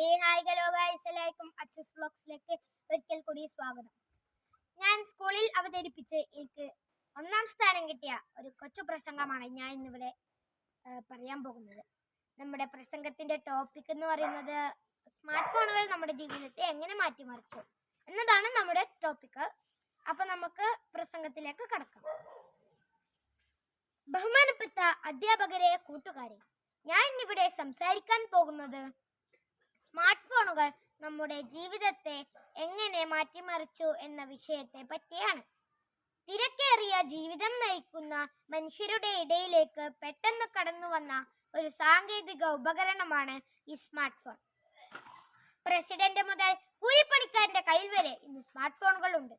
Hi hello guys, എല്ലാവർക്കും അച്ചസ് വ്ലോഗ്സിലേക്ക് ഒരിക്കൽ കൂടി സ്വാഗതം. ഞാൻ സ്കൂളിൽ അവതരിപ്പിച്ച് എനിക്ക് 1ാം സ്ഥാനം കിട്ടിയ ഒരു കൊച്ചു പ്രസംഗമാണ് ഞാൻ ഇന്നിവിടെ പറയാൻ പോകുന്നത്. നമ്മുടെ പ്രസംഗത്തിന്റെ ടോപ്പിക് എന്ന് പറയുന്നത് സ്മാർട്ട് ഫോണുകൾ നമ്മുടെ ജീവിതത്തെ എങ്ങനെ മാറ്റിമറിച്ചു എന്നതാണ് നമ്മുടെ ടോപ്പിക്. അപ്പൊ നമുക്ക് പ്രസംഗത്തിലേക്ക് കടക്കാം. ബഹുമാനപ്പെട്ട അധ്യാപകരെ, കൂട്ടുകാരെ, ഞാൻ ഇന്നിവിടെ സംസാരിക്കാൻ പോകുന്നത് സ്മാർട്ട് ഫോണുകൾ നമ്മുടെ ജീവിതത്തെ എങ്ങനെ മാറ്റിമറിച്ചു എന്ന വിഷയത്തെ പറ്റിയാണ്. തിരക്കേറിയ ജീവിതം നയിക്കുന്ന മനുഷ്യരുടെ ഇടയിലേക്ക് പെട്ടെന്ന് കടന്നു വന്ന ഒരു സാങ്കേതിക ഉപകരണമാണ് ഈ സ്മാർട്ട് ഫോൺ. പ്രസിഡന്റ് മുതൽ കൂലിപ്പണിക്കാരന്റെ കയ്യിൽ വരെ ഇന്ന് സ്മാർട്ട് ഫോണുകൾ ഉണ്ട്.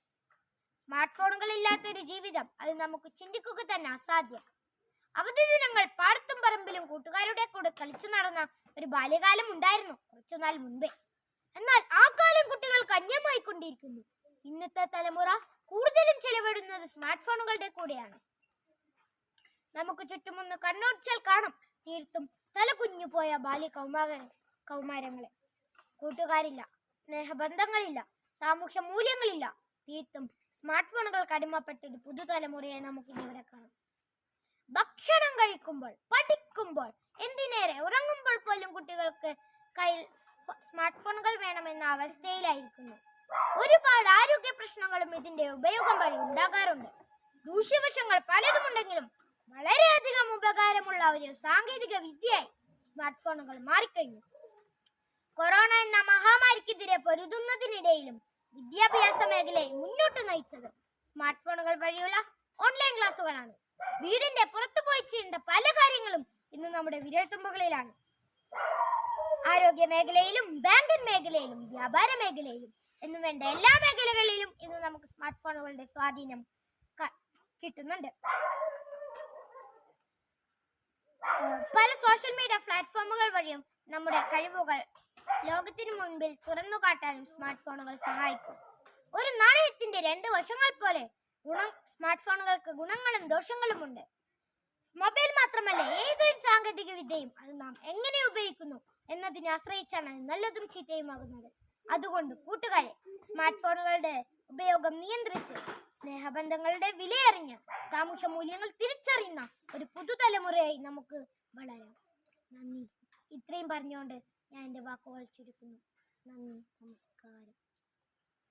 സ്മാർട്ട് ഫോണുകൾ ഇല്ലാത്തൊരു ജീവിതം അത് നമുക്ക് ചിന്തിക്കുക തന്നെ അസാധ്യം. അവധി ദിനങ്ങൾ പാടത്തും പറമ്പിലും കൂട്ടുകാരുടെ കൂടെ കളിച്ചു നടന്ന ഒരു ബാല്യകാലം ഉണ്ടായിരുന്നു കുറച്ചുനാൾ മുൻപേ. എന്നാൽ ആ കാലം കുട്ടികൾക്ക് അന്യമായി കൊണ്ടിരിക്കുന്നു. ഇന്നത്തെ തലമുറ കൂടുതലും ചെലവിടുന്നത് സ്മാർട്ട് ഫോണുകളുടെ കൂടെയാണ്. നമുക്ക് ചുറ്റുമൊന്ന് കണ്ണോടിച്ചാൽ കാണാം തീർത്തും തലകുഞ്ഞു പോയ ബാല്യ കൗമാരങ്ങളെ. കൂട്ടുകാരില്ല, സ്നേഹബന്ധങ്ങളില്ല, സാമൂഹ്യ മൂല്യങ്ങളില്ല. തീർത്തും സ്മാർട്ട് ഫോണുകൾക്ക് അടിമപ്പെട്ടൊരു പുതുതലമുറയെ നമുക്ക് ഇവിടെ കാണാം. ഭക്ഷണം കഴിക്കുമ്പോൾ, പഠിക്കുമ്പോൾ, എന്തിനേറെ ഉറങ്ങുമ്പോൾ പോലും കുട്ടികൾക്ക് കയ്യിൽ സ്മാർട്ട് ഫോണുകൾ വേണമെന്ന അവസ്ഥയിലായിരിക്കുന്നു. ഒരുപാട് ആരോഗ്യ പ്രശ്നങ്ങളും ഇതിന്റെ ഉപയോഗം വഴി ഉണ്ടാകാറുണ്ട്. ദൂഷ്യവശങ്ങൾ പലതുമുണ്ടെങ്കിലും വളരെയധികം ഉപകാരമുള്ള ഒരു സാങ്കേതിക വിദ്യയായി സ്മാർട്ട് ഫോണുകൾ മാറിക്കഴിഞ്ഞു. കൊറോണ എന്ന മഹാമാരിക്കെതിരെ പൊരുതുന്നതിനിടയിലും വിദ്യാഭ്യാസ മേഖലയെ മുന്നോട്ട് നയിച്ചത് സ്മാർട്ട് ഫോണുകൾ വഴിയുള്ള ഓൺലൈൻ ക്ലാസുകളാണ്. വീടിന്റെ പുറത്തു പോയി ചെയ്യേണ്ട പല കാര്യങ്ങളും ഇന്ന് നമ്മുടെ വിരൽത്തുമ്പുകളിലാണ്. ആരോഗ്യ മേഖലയിലും, ബാങ്കിംഗ് മേഖലയിലും, വ്യാപാര മേഖലയിലും എന്നു വേണ്ട എല്ലാ മേഖലകളിലും ഇന്ന് നമുക്ക് സ്മാർട്ട് ഫോണുകളുടെ സ്വാധീനം കിട്ടുന്നുണ്ട്. പല സോഷ്യൽ മീഡിയ പ്ലാറ്റ്ഫോമുകൾ വഴിയും നമ്മുടെ കഴിവുകൾ ലോകത്തിനു മുൻപിൽ തുറന്നു കാട്ടാനും സ്മാർട്ട് ഫോണുകൾ സഹായിക്കും. ഒരു നാണയത്തിന്റെ 2 വശങ്ങൾ പോലെ സ്മാർട്ട് ഫോണുകൾക്ക് ഗുണങ്ങളും ദോഷങ്ങളും ഉണ്ട്. മൊബൈൽ മാത്രമല്ല, ഏതൊരു സാങ്കേതിക വിദ്യയും അത് നാം എങ്ങനെ ഉപയോഗിക്കുന്നു എന്നതിനെ ആശ്രയിച്ചാണ് നല്ലതും ചീത്തയുമാകുന്നത്. അതുകൊണ്ട് കൂട്ടുകാരെ, സ്മാർട്ട് ഫോണുകളുടെ ഉപയോഗം നിയന്ത്രിച്ച് സ്നേഹബന്ധങ്ങളുടെ വിലയറിഞ്ഞ് സാമൂഹ്യ മൂല്യങ്ങൾ തിരിച്ചറിയുന്ന ഒരു പുതുതലമുറയായി നമുക്ക് വളരാം. നന്ദി. ഇത്രയും പറഞ്ഞുകൊണ്ട് ഞാൻ എൻ്റെ വാക്കുകൾ ചുരുക്കുന്നു. നന്ദി, നമസ്കാരം.